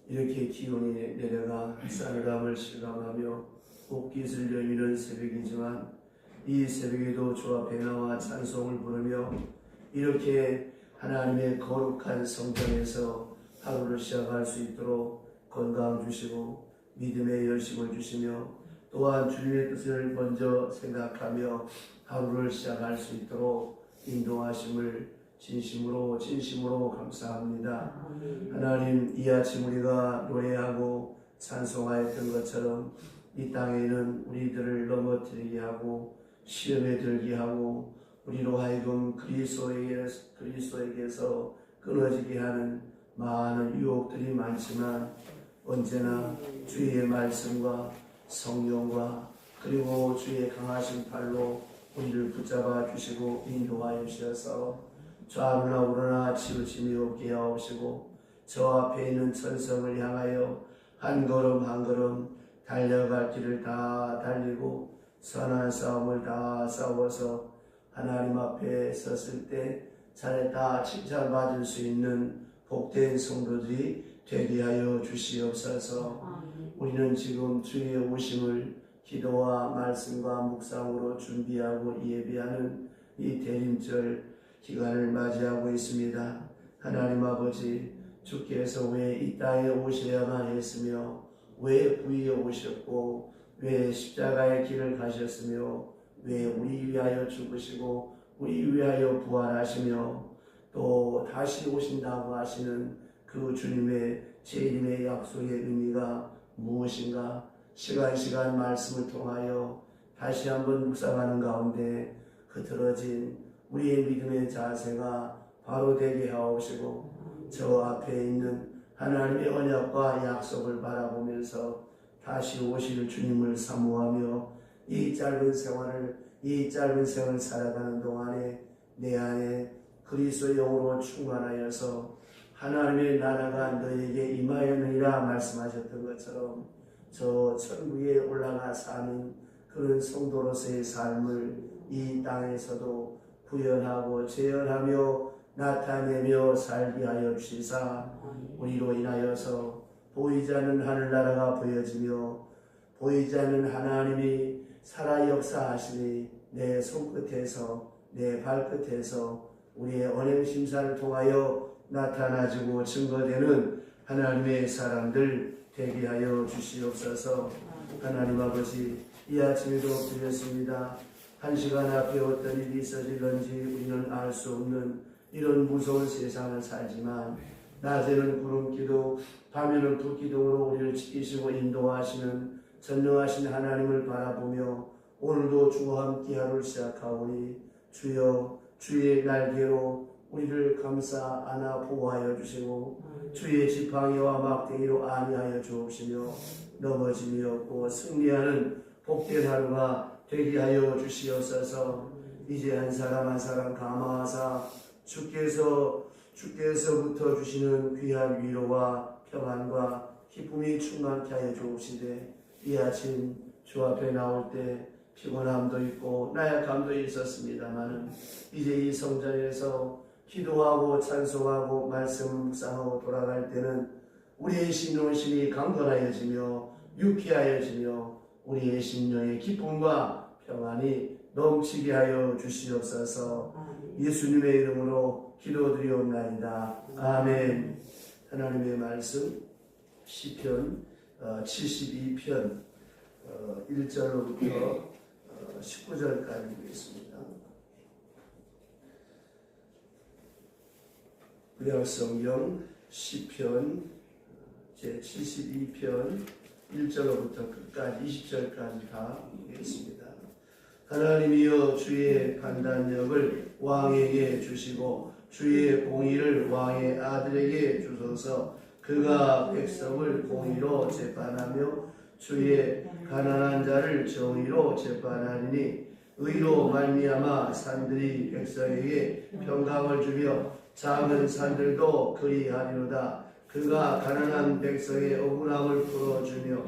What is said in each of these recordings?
이렇게 기온이 내려가 싸늘함을 실감하며 옷깃을 여미는 새벽이지만 이 새벽에도 주 앞에 나와 찬송을 부르며 이렇게 하나님의 거룩한 성전에서 하루를 시작할 수 있도록 건강 주시고 믿음의 열심을 주시며 또한 주님의 뜻을 먼저 생각하며 하루를 시작할 수 있도록 인도하심을 진심으로 감사합니다. 하나님, 이 아침 우리가 노래하고 찬송하였던 것처럼 이 땅에는 우리들을 넘어뜨리게 하고 시험에 들게 하고 우리로 하여금 그리스도에게서 끊어지게 하는 많은 유혹들이 많지만 언제나 주의 말씀과 성령과 그리고 주의 강하신 팔로 우리를 붙잡아 주시고 인도하여 주셔서 좌우나 우러나 치우침이 없게 하옵시고 저 앞에 있는 천성을 향하여 한 걸음 한 걸음 달려갈 길을 다 달리고 선한 싸움을 다 싸워서 하나님 앞에 섰을 때 자네 다 칭찬받을 수 있는 복된 성도들이 되게 하여 주시옵소서. 우리는 지금 주의 오심을 기도와 말씀과 묵상으로 준비하고 예배하는 이 대림절 기간을 맞이하고 있습니다. 하나님 아버지, 주께서 왜 이 땅에 오셔야만 했으며 왜 부위에 오셨고 왜 십자가의 길을 가셨으며 왜 우리 위하여 죽으시고 우리 위하여 부활하시며 또 다시 오신다고 하시는 그 주님의 재림의 약속의 의미가 무엇인가 시간 말씀을 통하여 다시 한번 묵상하는 가운데 흐트러진 우리의 믿음의 자세가 바로 되게 하옵시고 저 앞에 있는 하나님의 언약과 약속을 바라보면서 다시 오실 주님을 사모하며 이 짧은 생을 살아가는 동안에 내 안에 그리스도의 영으로 충만하여서 하나님의 나라가 너에게 임하였느니라 말씀하셨던 것처럼 저 천국에 올라가 사는 그런 성도로서의 삶을 이 땅에서도 구현하고 재현하며 나타내며 살게 하여 주시사 우리로 인하여서 보이지 않는 하늘나라가 보여지며 보이지 않는 하나님이 살아 역사하시니 내 손끝에서 내 발끝에서 우리의 언행심사를 통하여 나타나지고 증거되는 하나님의 사람들 되게 하여 주시옵소서. 하나님 아버지, 이 아침에도 드렸습니다. 한 시간 앞에 어떤 일이 있어질런지 우리는 알 수 없는 이런 무서운 세상을 살지만 낮에는 구름기도 밤에는 불기둥으로 우리를 지키시고 인도하시는 전능하신 하나님을 바라보며 오늘도 주와 함께 하루를 시작하오니 주여 주의 날개로 우리를 감싸 안아 보호하여 주시고 주의 지팡이와 막대기로 안위하여 주옵시며 넘어짐이 없고 승리하는 복된 하루가 되게 하여 주시옵소서. 이제 한 사람 한 사람 감화하사 주께서부터 주시는 귀한 위로와 평안과 기쁨이 충만케 하여 주옵시되 이 아침 주 앞에 나올 때 피곤함도 있고 나약함도 있었습니다만 이제 이 성전에서 기도하고 찬송하고 말씀 묵상하고 돌아갈 때는 우리의 심령이 강건하여지며 유쾌하여지며 우리의 심령의 기쁨과 평안이 넘치게 하여 주시옵소서. 예수님의 이름으로 기도드리옵나이다. 아멘. 하나님의 말씀 시편 72편 1절로부터 19절까지 보겠습니다. 구약성경 시편 제72편 1절로부터 끝까지 20절까지 다 보겠습니다. 하나님이여 주의 판단력을 왕에게 주시고 주의 공의를 왕의 아들에게 주소서. 그가 백성을 공의로 재판하며 주의 가난한 자를 정의로 재판하리니 의로 말미암아 산들이 백성에게 평강을 주며 작은 산들도 그리하리로다. 그가 가난한 백성의 억울함을 풀어주며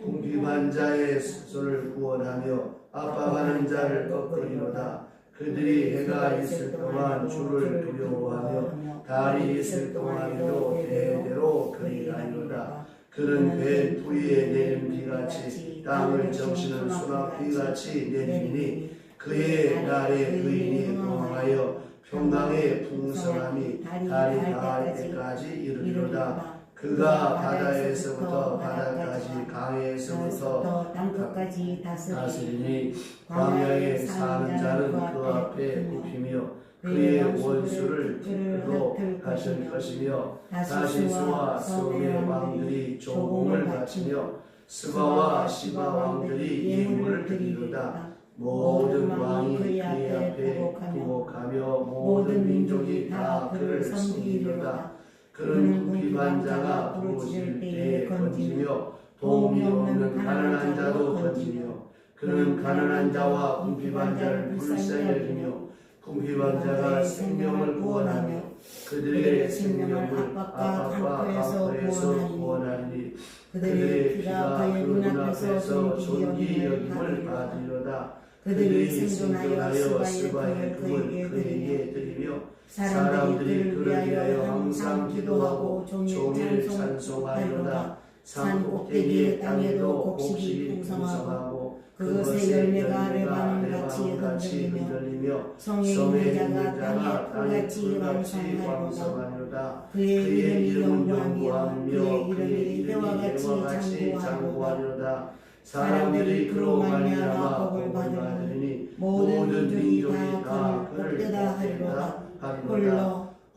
궁핍한 자의 손을 구원하며 압박하는 자를 꺾으리로다. 그들이 해가 있을 동안 주를 두려워하며 달이 있을 동안에도 대대로 그리하리로다. 그는 배 부위에 내린 비같이 땅을 적시는 수납비같이 내리니 그의 날에 그인이 공항하여 평강의 풍성함이 달이 닿을 때까지 이르리로다. 그가 바다에서부터 바다까지 강에서부터 땅끝까지 다스리니 광야에 사는 자는 그 앞에 굽히며 그의 원수를 뒤로 하실 것이며 다시스와 솜의 왕들이 조공을 바치며 스바와 시바 왕들이 예물을 드리로다. 모든 왕이 그의 앞에 부복하며 모든 민족이 다 그를 섬기리로다. 그는 굽히반 자가 부러질 때에 건지며 도움이 없는 가난한 자도 건지며 그는 가난한 자와 굽히반 자를 불쌍히 여기며 굽히반 자가 생명을 구원하며 그들의 생명을 압박과 강포에서 구원하리니 그들의 피가 그의 눈앞에서 존귀 여김을 받으리로다. 그들이 생존하여 스바의 금을 그에게 드리며 사람들이 그를 위하여 항상 기도하고 종일 찬송하리로다. 산 꼭대기의 땅에도 곡식이 풍성하고 그것의 열매가 레바논같이 흔들리며 성에 있는 자가 땅에 풀같이 왕성하리로다. 그의 이름은 영구하며 그의 이름이 해와같이 장구하리로다. 사람들이 그로 말미암아 복을 받으리니 모든 민족이 다 그를 복되다 하리로다.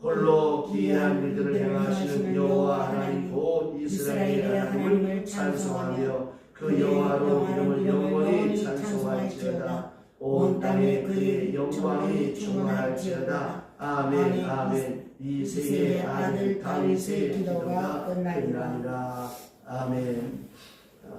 홀로 기이한 일들을 행하시는 여호와 하나님 곧 이스라엘의 하나님을 찬송하며 그 여호와로 이름을 영원히 찬송할지어다. 온 땅에 그의 영광이 충만할지어다. 아멘 아멘. 이새의 아들 다윗의 기도가 끝나리라. 아멘.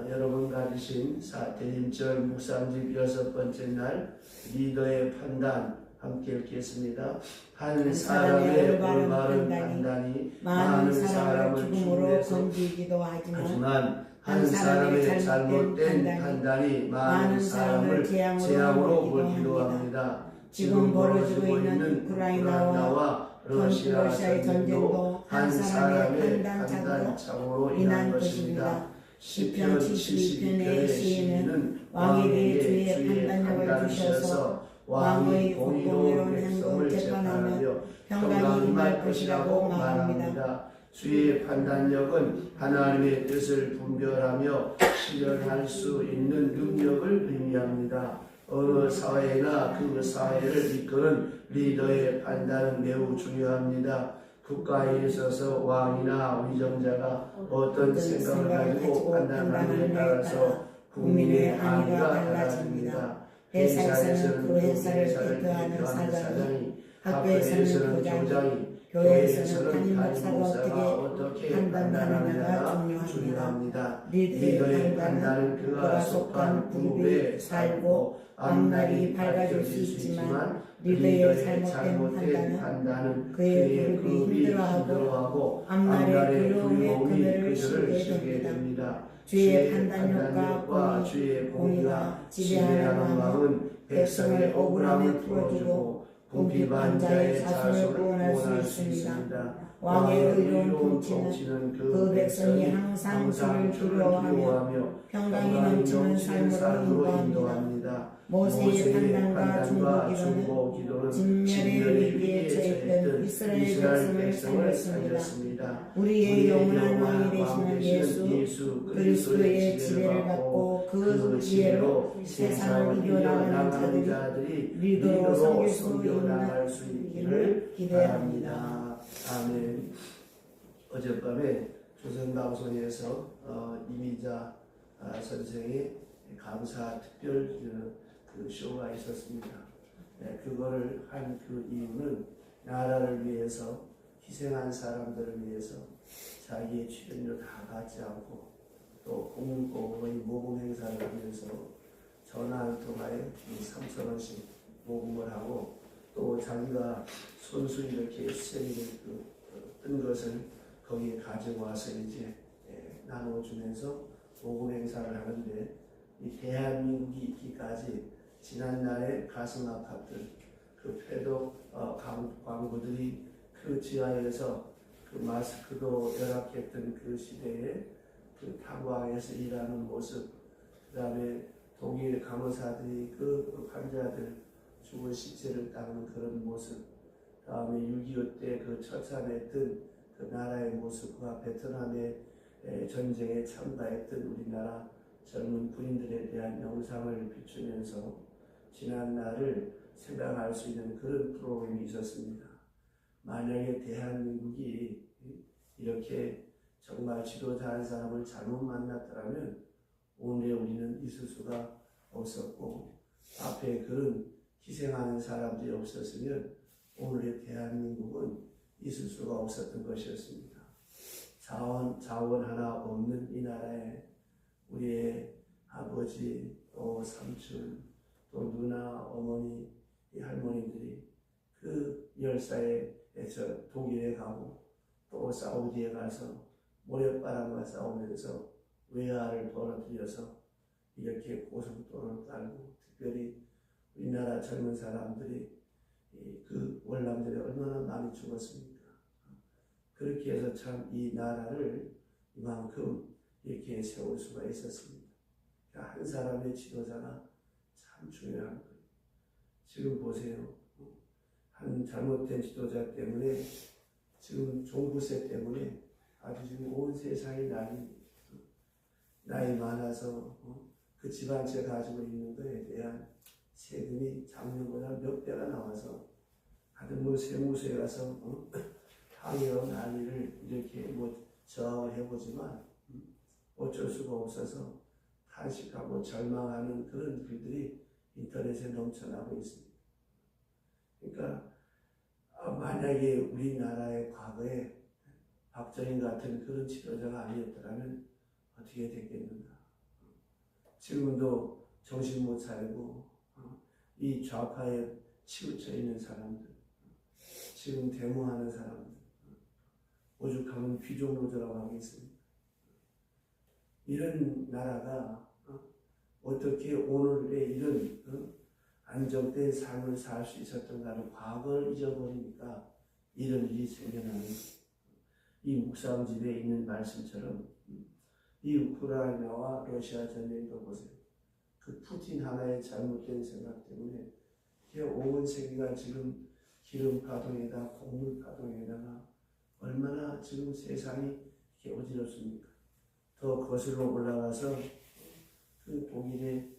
여러분 가지신 대림절 묵상집 6번째 날 리더의 판단 함께 읽겠습니다. 한 사람의 올바른 판단이 많은 사람을 죽음으로 건지기도 하지만 한 사람의 잘못된 판단이 많은 사람을 재앙으로 몰기도 합니다. 지금 벌어지고 있는 우크라이나와 러시아의 전쟁도 한 사람의 판단착오로 인한 것입니다. 시편 72편의 시인은 왕에게 주의 판단력을 주셔서 왕의 공의로운 행동을 재판하며 평강이 임할 것이라고 말합니다. 주의 판단력은 하나님의 뜻을 분별하며 실현할 수 있는 능력을 의미합니다. 어느 사회나 그 사회를 이끄는 리더의 판단은 매우 중요합니다. 국가에 있어서 왕이나 위정자가 어떤 생각을 가지고 판단하느냐에 따라서 국민의 안위가 달라집니다. 회사에서는 그 회사를 대표하는 사장이, 학교에서는 교장이, 교회에서는 담임 목사가 어떻게 판단하느냐가 중요합니다. 리더의 판단은 그가 속한 그룹에 살고 앞날이 밝아질 수 있지만 리더의 잘못된 판단은 그의 그룹이 힘들어하고 앞날의 두려움의 그늘을 씌우게 됩니다. 주의 판단력과 주의 공의가 지배하는 마음은 백성의 억울함을 풀어주고 궁핍한 자의 자손을 구원할 수 있습니다. 왕의 의로운 통치는 그 백성이 항상 주를 두려워하며 평강이 넘치는 삶으로 인도합니다. 모세의 판단과 중보 기도는 진멸의 위기에 처했던 이스라엘 백성을 살렸습니다. 우리의 영원한 왕이 되시는 예수 그리스도의 지배를 받고 그 지혜로 세상을 이겨나가는 자들이 리더로 섬길 수 있기를 기대합니다. 아멘. 어젯밤에 조선방송에서 이미자 선생의 감사 특별 그 쇼가 있었습니다. 그거를 한 그 이유는 나라를 위해서 희생한 사람들을 위해서 자기의 출연료 다 받지 않고 또 공무원의 모금 행사를 하면서 전화 한 통화에 3,000원씩 모금을 하고 또 자기가 손수 이렇게 수생이 뜬 것을 거기에 가져와서 이제 나눠주면서 모금 행사를 하는데 이 대한민국이 있기까지 지난날에 가슴 아팠던 그 패독 광부들이 그 지하에서 그 마스크도 열악했던 그 시대에 그 탄광에서 일하는 모습, 그 다음에 독일 간호사들이 그 환자들 죽은 시체를 닦는 그런 모습, 그 다음에 6.25 때 그 처참했던 그 나라의 모습과 베트남의 전쟁에 참가했던 우리나라 젊은 군인들에 대한 영상을 비추면서 지난 날을 생각할 수 있는 그런 프로그램이 있었습니다. 만약에 대한민국이 이렇게 정말 지도자 한 사람을 잘못 만났더라면 오늘의 우리는 있을 수가 없었고, 앞에 그런 희생하는 사람들이 없었으면 오늘의 대한민국은 있을 수가 없었던 것이었습니다. 자원 하나 없는 이 나라에 우리의 아버지, 또 삼촌, 또 누나, 어머니, 이 할머니들이 그 열사에서 독일에 가고 또 사우디에 가서 모래바람과 싸우면서 외화를 벌어들여서 이렇게 고속도로를 깔고, 특별히 우리나라 젊은 사람들이 그 월남전에 얼마나 많이 죽었습니까? 그렇게 해서 참 이 나라를 이만큼 이렇게 세울 수가 있었습니다. 그러니까 한 사람의 지도자가 참 중요한 거예요. 지금 보세요. 한 잘못된 지도자 때문에, 지금 종부세 때문에 아주 지금 온 세상이 나이 많아서 그 집안채 가지고 있는 것에 대한 세금이 작년보다 몇 배가 나와서 다들 뭐 세무서에 가서 항의와 난리를 이렇게 뭐 저해보지만 어쩔 수가 없어서 탄식하고 절망하는 그런 글들이 인터넷에 넘쳐나고 있습니다. 그러니까 만약에 우리나라의 과거에 박정희 같은 그런 지도자가 아니었더라면 어떻게 됐겠는가. 지금도 정신 못 차리고 이 좌파에 치우쳐 있는 사람들, 지금 데모하는 사람들, 오죽하면 귀족노조라고 하겠습니까? 이런 나라가 어떻게 오늘의 이런 안정된 삶을 살 수 있었던가를 과거를 잊어버리니까 이런 일이 생겨나는, 이 묵상집에 있는 말씀처럼 이 우크라이나와 러시아 전쟁도 보세요. 그 푸틴 하나의 잘못된 생각 때문에 온 세계가 지금 기름 파동에다 곡물 파동에다가 얼마나 지금 세상이 이렇게 어지럽습니까? 더 거슬러 올라가서 그 독일의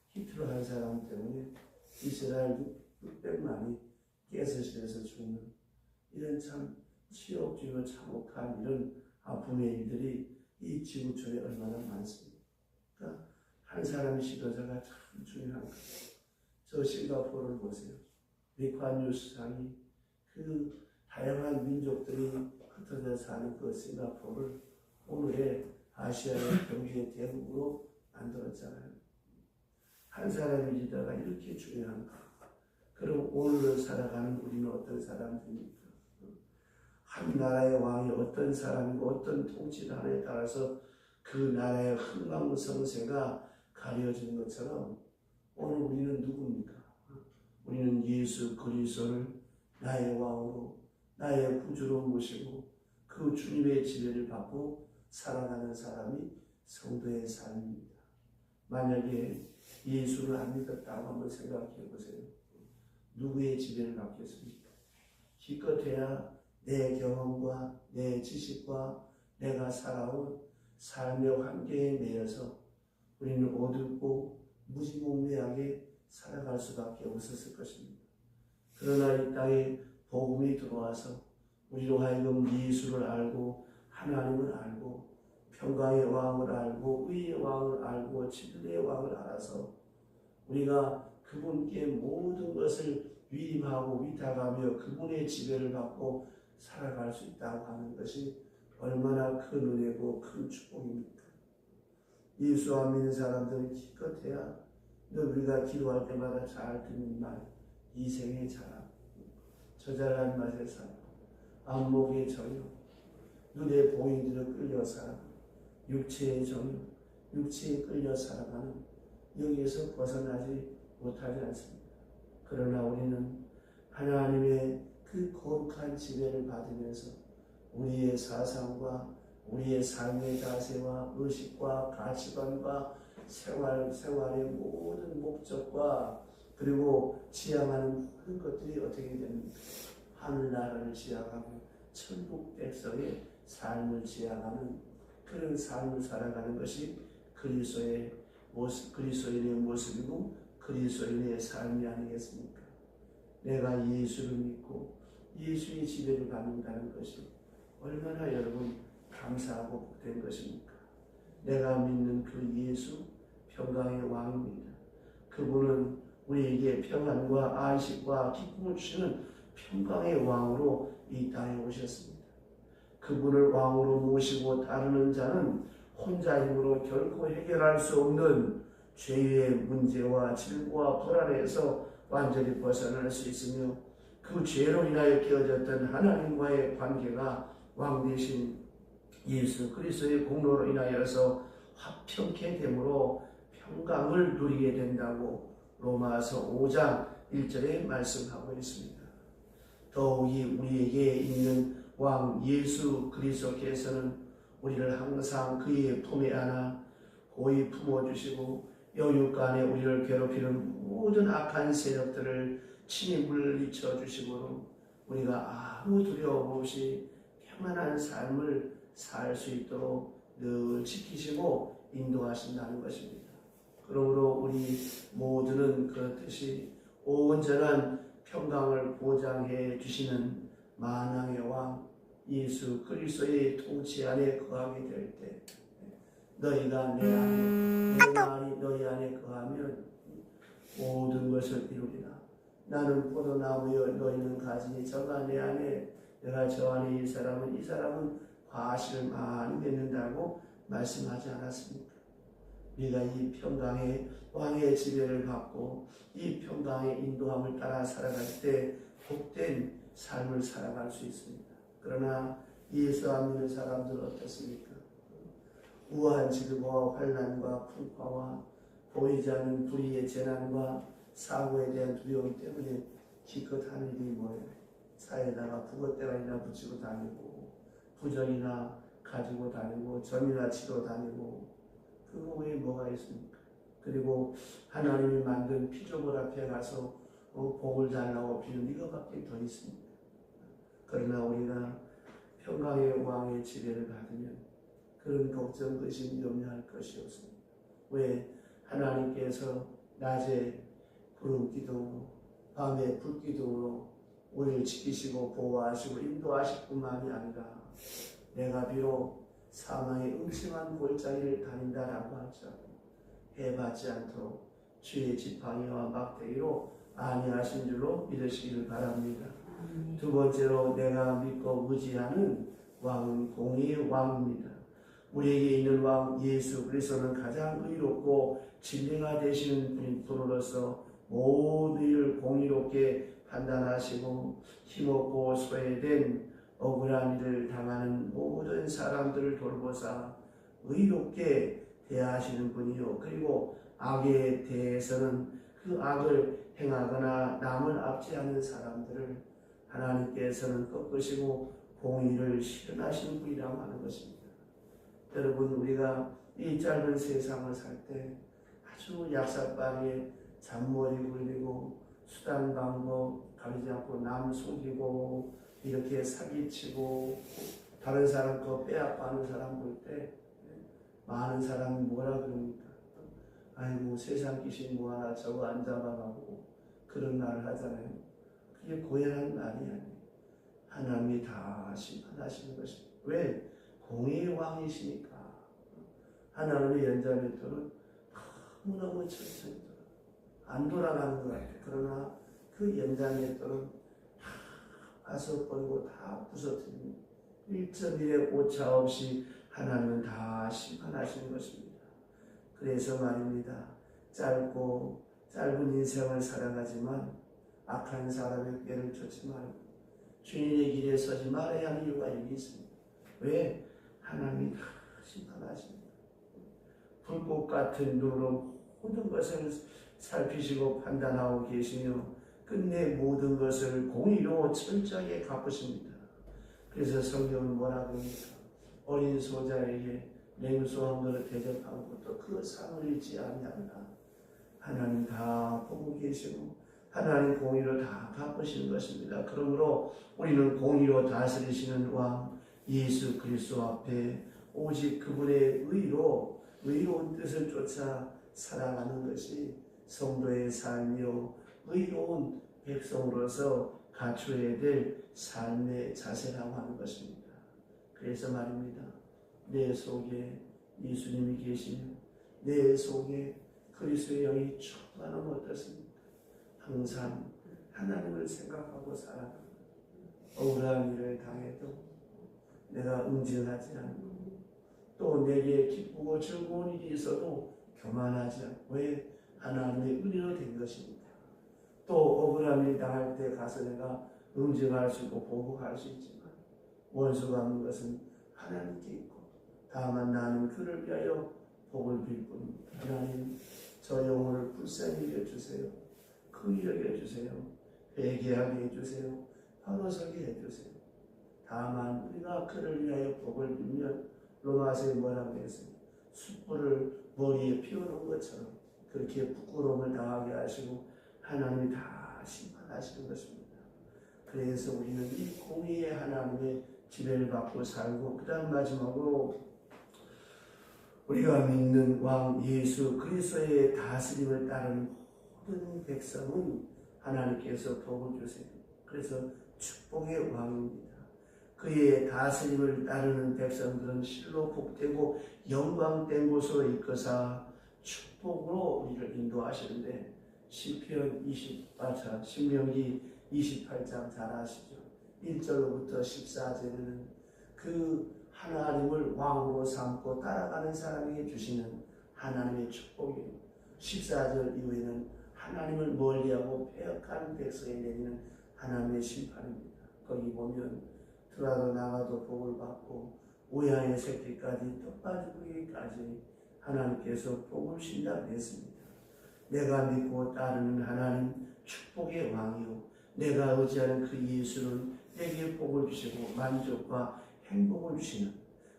히틀러 한 사람 때문에 이스라엘 600만이 가스실에서 죽는 이런 참 치욕적이고 참혹한 이런 아픔의 일들이 이 지구촌에 얼마나 많습니다. 그러니까 한 사람의 지도자가 참 중요한 거예요. 저 싱가포르를 보세요. 리ኳ 수상이 그 다양한 민족들이 흩어져 사는 그 싱가포르를 오늘의 아시아의 경제 대국으로 만들었잖아요. 한 사람의 리더가 이렇게 중요한가. 그럼 오늘을 살아가는 우리는 어떤 사람들입니까? 한 나라의 왕이 어떤 사람이고 어떤 통치를 하느냐에 따라서 그 나라의 흥망성쇠가 가려지는 것처럼 오늘 우리는 누굽니까? 우리는 예수 그리스도를 나의 왕으로, 나의 구주로 모시고 그 주님의 지배를 받고 살아가는 사람이 성도의 삶입니다. 만약에 예수를 안 믿었다고 한번 생각해 보세요. 누구의 지배를 받겠습니까? 기껏해야 내 경험과 내 지식과 내가 살아온 삶의 환경에 매여서 우리는 어둡고 무지몽매하게 살아갈 수밖에 없었을 것입니다. 그러나 이 땅에 복음이 들어와서 우리로 하여금 예수를 알고 하나님을 알고 평강의 왕을 알고 의의 왕을 알고 진리의 왕을 알아서 우리가 그분께 모든 것을 위임하고 위탁하며 그분의 지배를 받고 살아갈 수 있다고 하는 것이 얼마나 큰 은혜고 큰 축복입니까? 예수 안 믿는 사람들은 기껏해야 우리가 기도할 때마다 잘 듣는 말, 이생의 자랑, 저잘난 맛의 사랑, 안목의 정욕, 눈에 보이는 대로 끌려 살아가는 육체의 정욕, 육체에 끌려 살아가는 여기에서 벗어나지 못하지 않습니다. 그러나 우리는 하나님의 그 거룩한 지배를 받으면서 우리의 사상과 우리의 삶의 자세와 의식과 가치관과 생활의 모든 목적과 그리고 지향하는 모든 것들이 어떻게 됩니까? 하늘나라를 지향하고 천국 백성의 삶을 지향하는 그런 삶을 살아가는 것이 그리스도인의 모습이고 그리스도인의 삶이 아니겠습니까? 내가 예수를 믿고 예수의 지배를 받는다는 것이 얼마나 여러분 감사하고 복된 것입니까? 내가 믿는 그 예수 평강의 왕입니다. 그분은 우리에게 평안과 안식과 기쁨을 주시는 평강의 왕으로 이 땅에 오셨습니다. 그분을 왕으로 모시고 따르는 자는 혼자 힘으로 결코 해결할 수 없는 죄의 문제와 질고와 불안에서 완전히 벗어날 수 있으며 그 죄로 인하여 깨어졌던 하나님과의 관계가 왕 대신 예수 그리스도의 공로로 인하여서 화평케 되므로 평강을 누리게 된다고 로마서 5장 1절에 말씀하고 있습니다. 더욱이 우리에게 있는 왕 예수 그리스도께서는 우리를 항상 그의 품에 안아 고이 품어주시고 영육간에 우리를 괴롭히는 모든 악한 세력들을 친히 물리쳐 주시므로 우리가 아무 두려움 없이 평안한 삶을 살 수 있도록 늘 지키시고 인도하신다는 것입니다. 그러므로 우리 모두는 그렇듯이 온전한 평강을 보장해 주시는 만왕의 왕 예수 그리스도의 통치 안에 거하게 될 때 너희가 내 안에 내 말이 너희 안에 거하면 모든 것을 이루리라. 나는 포도나무여 너희는 가지니 저가 내 안에 내가 저 안에 이 사람은 과실을 많이 맺는다고 말씀하지 않았습니까? 우리가 이 평강의 왕의 지배를 받고 이 평강의 인도함을 따라 살아갈 때 복된 삶을 살아갈 수 있습니다. 그러나 예수 안 믿는 사람들은 어떻습니까? 우한 질고와 환난과 풍파와 보이지 않는 불의의 재난과 사고에 대한 두려움 때문에 기껏 하는 일이 뭐예요? 차에다가 북어대가리나 붙이고 다니고 부정이나 가지고 다니고 점이나 치러 다니고 그거 외에 뭐가 있습니까? 그리고 하나님이 만든 피조물 앞에 가서 복을 달라고 비는 이거밖에 더 있습니다. 그러나 우리가 평강의 왕의 지배를 받으면 그런 걱정, 의심, 염려할 것이 없습니다. 왜? 하나님께서 낮에 구름 기둥으로 밤에 불 기둥으로 우리를 지키시고 보호하시고 인도하실 뿐만이 아니라 내가 비록 사망의 음침한 골짜기를 다닌다라고 할지라도 해받지 않도록 주의 지팡이와 막대기로 안위하신 줄로 믿으시기를 바랍니다. 두 번째로 내가 믿고 의지하는 왕은 공의의 왕입니다. 우리에게 있는 왕 예수 그리스도는 가장 의롭고 진리가 되시는 분으로서 모든 일을 공의롭게 판단하시고 힘없고 소외된 억울한 일을 당하는 모든 사람들을 돌보사 의롭게 대하시는 분이요. 그리고 악에 대해서는 그 악을 행하거나 남을 압제하는 사람들을 하나님께서는 꺾으시고 공의를 실현하시는 분이라고 하는 것입니다. 여러분, 우리가 이 짧은 세상을 살 때 아주 약삭빠르게 잔머리 굴리고 수단 방법 가리지 않고 남 속이고 이렇게 사기치고 다른 사람 거 빼앗고 사람 볼 때 많은 사람이 뭐라 그럽니까? 아이고 세상 귀신 뭐하나 저거 안 잡아가고 그런 말을 하잖아요. 그게 고연한 말이 아니에요. 하나님이 다 심판하시는 것입니다. 왜? 공의의 왕이시니까. 하나님의 연자맷돌은 너무너무 천천히 안 돌아가는 것 같아요. 그러나 그 연자맷돌은 다 가서버리고 다 부서뜨립니다. 1.1의 오차 없이 하나님은 다 심판하시는 것입니다. 그래서 말입니다. 짧은 인생을 살아가지만 악한 사람의 꾀를 쫓지 말고 주인의 길에 서지 말아야 하는 이유가 여기 있습니다. 왜? 하나님이 다 심판하십니다. 불꽃 같은 눈으로 모든 것을 살피시고 판단하고 계시며 끝내 모든 것을 공의로 철저하게 갚으십니다. 그래서 성경은 뭐라고 합니까? 어린 소자에게 냉수 한 그릇 대접한 것도 그 상을 잃지 아니하나. 하나님 다 보고 계시고 하나님 공의로 다 갚으시는 것입니다. 그러므로 우리는 공의로 다스리시는 왕 예수 그리스도 앞에 오직 그분의 의로운 뜻을 쫓아 살아가는 것이 성도의 삶이요 의로운 백성으로서 갖추어야 될 삶의 자세라고 하는 것입니다. 그래서 말입니다. 내 속에 예수님이 계시며 내 속에 그리스도의 영이 충만하면 어떻습니까? 항상 하나님을 생각하고 살아가는 억울한 일을 당해도 내가 응징하지 않고 또 내게 기쁘고 즐거운 일이 있어도 교만하지 않고 왜? 하나님의 은혜로 된 것입니다. 또 억울한 일 당할 때 가서 내가 응징할 수 있고 보복할 수 있지만 원수가 하는 것은 하나님께 있고 다만 나는 그를 위하여 복을 빌 뿐입니다. 하나님 저 영혼을 불쌍히 여겨주세요. 긍휼히 여겨주세요. 회개하게 해주세요. 바로 서게 해주세요. 다만 우리가 그를 위하여 복을 빌면 로마서에 뭐라고 했어요? 숯불을 머리에 피우는 것처럼 그렇게 부끄러움을 당하게 하시고 하나님이 다 심판하시는 것입니다. 그래서 우리는 이 공의의 하나님의 지배를 받고 살고 그 다음 마지막으로 우리가 믿는 왕 예수 그리스도의 다스림을 따르는 모든 백성은 하나님께서 복을 주세요. 그래서 축복의 왕입니다. 그의 다스림을 따르는 백성들은 실로 복되고 영광된 곳으로 이끌사 축복으로 우리를 인도하시는데 신명기 28장 잘 아시죠? 1절로부터 14절에는 그 하나님을 왕으로 삼고 따라가는 사람에게 주시는 하나님의 축복이에요. 14절 이후에는 하나님을 멀리하고 패역한 백성에 내리는 하나님의 심판입니다. 거기 보면 들어도 나가도 복을 받고 우양의 새끼까지 텃밭이기까지 하나님께서 복을 주신다고 했습니다. 내가 믿고 따르는 하나님 축복의 왕이요 내가 의지하는 그 예수는 내게 복을 주시고 만족과 행복을 주시는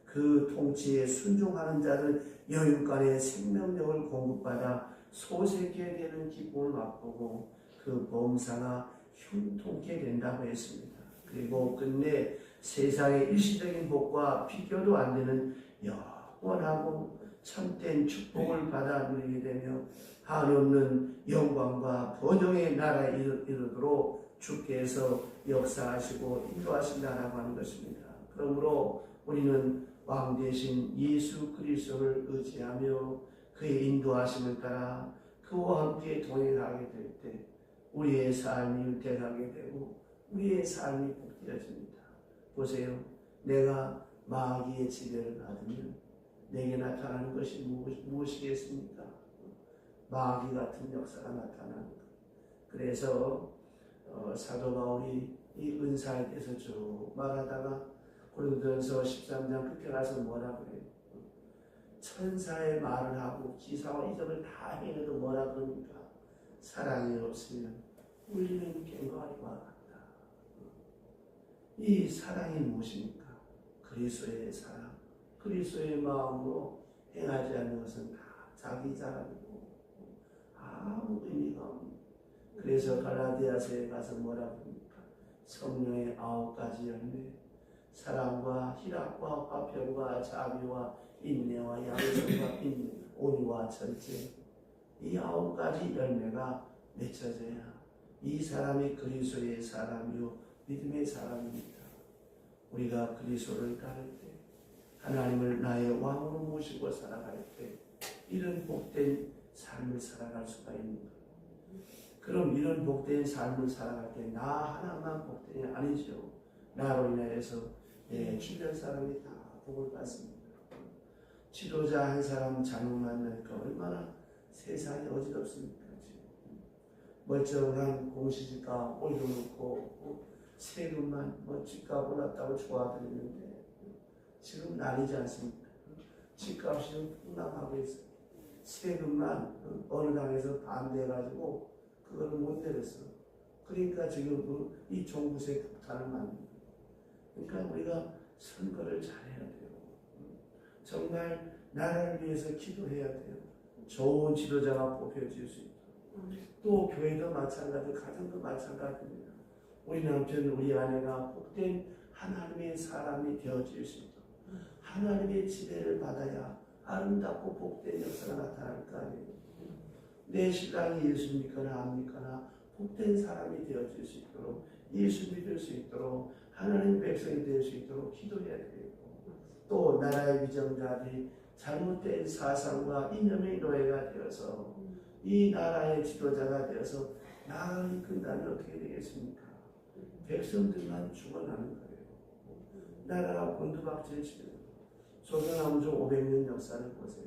그 통치에 순종하는 자들 영육간의 생명력을 공급받아 소생케 되는 기쁨을 맛보고 그 범사가 흉통케 된다고 했습니다. 그리고 끝내 세상의 일시적인 복과 비교도 안 되는 영원하고 참된 축복을 받아 누리게 되며 한없는 영광과 번영의 나라에 이르도록 주께서 역사하시고 인도하신다라고 하는 것입니다. 그러므로 우리는 왕 대신 예수 그리스도를 의지하며 그의 인도하심을 따라 그와 함께 동행하게 될 때 우리의 삶이 윤택하게 되고 우리의 삶이 복되어집니다. 보세요. 내가 마귀의 지배를 받으면 내게 나타나는 것이 무엇이겠습니까? 마귀 같은 역사가 나타나는 것. 그래서 사도 바울이 이 은사에 대해서 쭉 말하다가 고린도전서 13장 끝에 가서 뭐라고 해요? 천사의 말을 하고 기사와 이적을 다 해도 뭐라 그럽니까? 사랑이 없으면 울리는 꽹과리와 같다. 이 사랑이 무엇입니까? 그리스도의 사랑, 그리스도의 마음으로 행하지 않는 것은 다 자기 자랑이고 아무 의미가 없는. 그래서 갈라디아서에 가서 뭐라고 합니까? 성령의 9가지 열매, 사랑과 희락과 화평과 자비와 인내와 양선과 온유와 절제, 이 9가지 열매가 맺혀져야 이 사람이 그리스도의 사람이요 믿음의 사람입니다. 우리가 그리스도를 따를 때 하나님을 나의 왕으로 모시고 살아갈 때 이런 복된 삶을 살아갈 수가 있는 거예요. 그럼 이런 복된 삶을 살아갈 때 나 하나만 복된이 아니죠. 나로 인하여서 내 주변 사람이 다 복을 받습니다. 지도자 한 사람 잘못 만나니까 얼마나 세상이 어지럽습니까? 멀쩡한 공시지가 올려놓고 세금만 집값 올랐다고 좋아드리는데 지금 난리지 않습니까? 집값이 폭락하고 있어요. 세금만 어느 당에서 반대해가지고 그걸 못 내렸어. 그러니까 지금 이 종부세 폭탄을 만든 거예요. 그러니까 우리가 선거를 잘해야 돼요. 정말 나라를 위해서 기도해야 돼요. 좋은 지도자가 뽑혀질 수 있도록. 또 교회도 마찬가지, 가정도 마찬가지입니다. 우리 남편, 우리 아내가 복된 하나님의 사람이 되어질 수 있도록 하나님의 지배를 받아야 아름답고 복된 역사가 나타날 거 아니에요. 내 신랑이 예수 믿거나 안 믿거나 복된 사람이 되어질 수 있도록, 예수 믿을 수 있도록, 하나님 백성이 될 수 있도록 기도해야 되고, 또 나라의 위정자들이 잘못된 사상과 이념의 노예가 되어서 이 나라의 지도자가 되어서 나라를 이끈다면 어떻게 되겠습니까? 백성들만 죽어나는 거예요. 나라가 곤두박질치는 조선왕조 500년 역사를 보세요.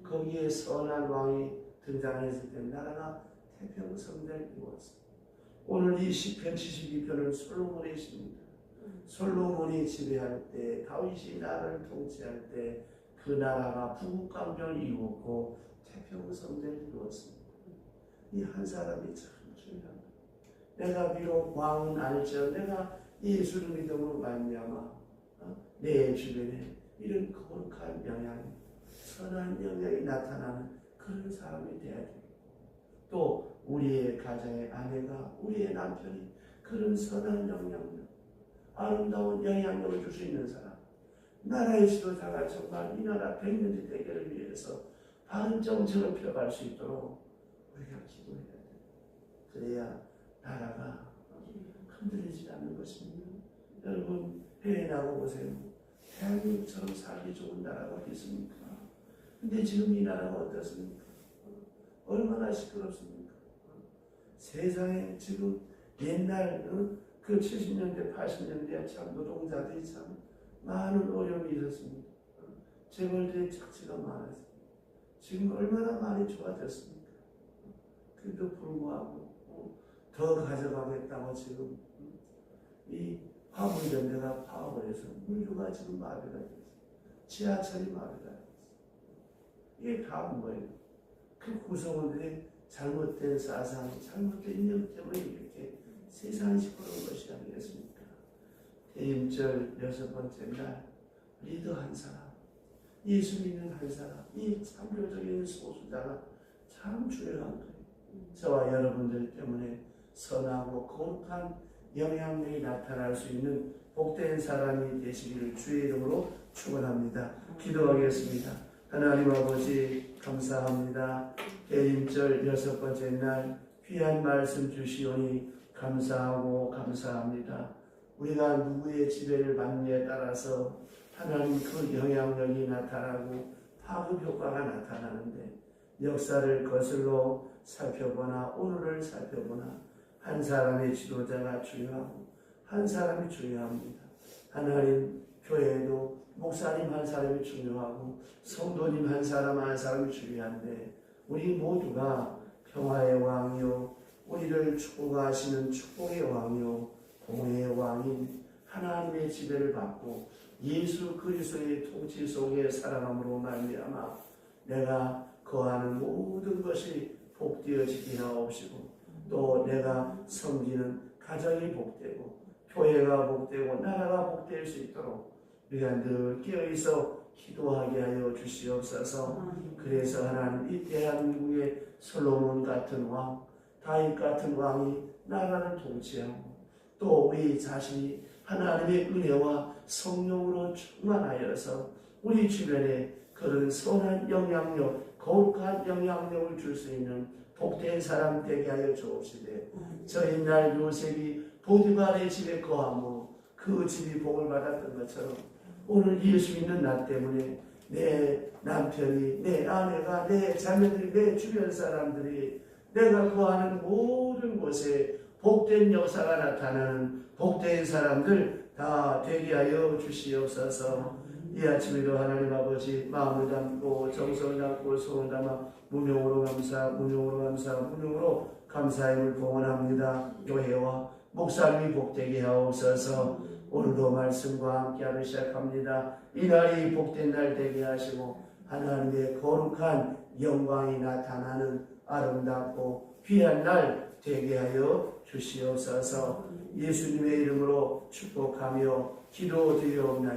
거기에 선한 왕이 등장했을 때 나라가 태평성대를 이루었어요. 오늘 이 시편 72편은 솔로몬의 시입니다. 솔로몬이 지배할 때, 다윗이 나라를 통치할 때 그 나라가 부국강변을 이루었고 태평성대를 이루었습니다. 이 한 사람이 참 중요합니다. 내가 비록 왕은 아닐지라도 내가 예수를 믿음으로 말미암아 내 주변에 이런 거룩한 영향, 선한 영향이 나타나는 그런 사람이 되어야 되고, 또 우리의 가정의 아내가, 우리의 남편이 그런 선한 영향력, 아름다운 영향력을 줄 수 있는 사람, 나라의 지도자가 정말 이 나라 백년지 대계를 위해서 바른 정책을 펴갈 수 있도록 우리가 기도해야 돼요. 그래야 나라가 흔들리지 않는 것입니다. 여러분 해외 나가보세요. 대한민국처럼 살기 좋은 나라가 어디 있습니까? 근데 지금 이 나라가 어떻습니까? 얼마나 시끄럽습니까? 세상에 지금 옛날 그 70년대 80년대 참 노동자들이 참 많은 어려움이 있었습니다. 재벌들의 착취가 많았습니다. 지금 얼마나 많이 좋아졌습니까? 그래도 불구하고 더 가져가겠다고 지금 이 화물연대가 파업을 해서 물류가 지금 마비가 됐어요. 지하철이 마비가 됐어요. 이게 다 뭐예요? 그 구성원들의 잘못된 사상, 잘못된 이념 때문에 이렇게 세상이 시끄러운 것이 아니겠습니까? 대임절 6번째 날 리더 한 사람, 예수 믿는 한 사람, 이 참교적인 소수자가 참 중요한 거예요. 저와 여러분들 때문에 선하고 거룩한 영향력이 나타날 수 있는 복된 사람이 되시기를 주의 이름으로 축원합니다. 기도하겠습니다. 하나님 아버지 감사합니다. 대임절 6번째 날 귀한 말씀 주시오니 감사하고 감사합니다. 우리가 누구의 지배를 받느냐에 따라서 하나님 그 영향력이 나타나고 파급 효과가 나타나는데, 역사를 거슬러 살펴보나 오늘을 살펴보나 한 사람의 지도자가 중요하고 한 사람이 중요합니다. 하나님 교회에도 목사님 한 사람이 중요하고 성도님 한 사람이 중요한데, 우리 모두가 평화의 왕이요 우리를 축복하시는 축복의 왕이요 공의의 왕인 하나님의 지배를 받고 예수 그리스도의 통치 속에 살아감으로 말미암아 내가 거하는 모든 것이 복되어지게 하옵시고, 또 내가 섬기는 가정이 복되고 교회가 복되고 나라가 복될 수 있도록 우리가 늘 깨어있어 기도하게 하여 주시옵소서. 그래서 하나님 이 대한민국의 솔로몬 같은 왕, 다윗 같은 왕이 나라를 통치하고 또 우리 자신이 하나님의 은혜와 성령으로 충만하여서 우리 주변에 그런 선한 영향력, 거룩한 영향력을 줄 수 있는 복된 사람 되게 하여 주옵시되, 저 옛날 요셉이 보디발의 집에 거하며 그 집이 복을 받았던 것처럼 오늘 예수 믿는 나 때문에 내 남편이, 내 아내가, 내 자녀들이, 내 주변 사람들이 내가 거하는 모든 곳에 복된 역사가 나타나는 복된 사람들 다 되게 하여 주시옵소서. 이 아침에도 하나님 아버지 마음을 담고 정성을 담고 소원을 담아 무명으로 감사, 무명으로 감사, 무명으로 감사임을 봉헌합니다. 교회와 목사님이 복되게 하옵소서. 오늘도 말씀과 함께하며 시작합니다. 이 날이 복된 날 되게 하시고 하나님의 거룩한 영광이 나타나는 아름답고 귀한 날 되게 하여 주시옵소서. 예수님의 이름으로 축복하며 기도드리옵나이다.